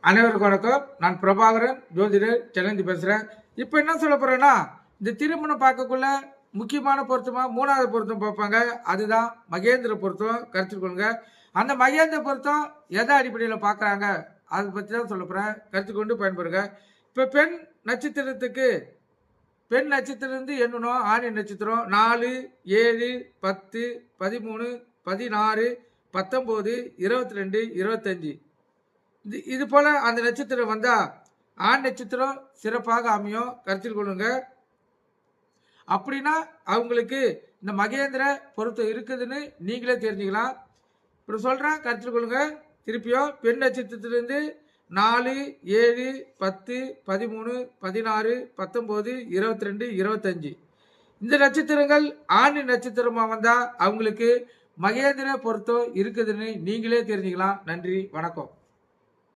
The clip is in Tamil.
அனைவருக்கும் வணக்கம். நான் பிரபாகரன், ஜோதிடர், சென்னை பேசுகிறேன். இப்போ என்ன சொல்ல போகிறேன்னா, இந்த திருமணம் பார்க்கக்குள்ள முக்கியமான பொருத்தமாக 3வது பொருத்தம் பார்ப்பாங்க. அதுதான் மகேந்திர பொருத்தம். கருத்தில் கொள்ளுங்க. அந்த மகேந்திர பொருத்தம் எதை அடிப்படையில் பார்க்குறாங்க அதை பற்றி தான் சொல்ல போகிறேன். கருத்து கொண்டு பயன்படுங்க. இப்போ பெண் நட்சத்திரத்திலிருந்து எண்ணணும். ஆணி நட்சத்திரம் 4, 7, 10, 13, 16, 19, 22, 25. இது போல அந்த நட்சத்திரம் வந்தா ஆண் நட்சத்திரம் சிறப்பாக அமையும். கருத்தில் கொள்ளுங்க. அப்படின்னா அவங்களுக்கு இந்த மகேந்திர பொருத்தம் இருக்குதுன்னு நீங்களே தெரிஞ்சுக்கலாம். இப்படி சொல்றேன், கருத்தில் கொள்ளுங்க. திருப்பியும் பெண் நட்சத்திரத்திலிருந்து 4, 7, 10, 13, 16, 19, 22, 25 இந்த நட்சத்திரங்கள் ஆண் நட்சத்திரமா வந்தா அவங்களுக்கு மகேந்திர பொருத்தம் இருக்குதுன்னு நீங்களே தெரிஞ்சுக்கலாம். நன்றி, வணக்கம்.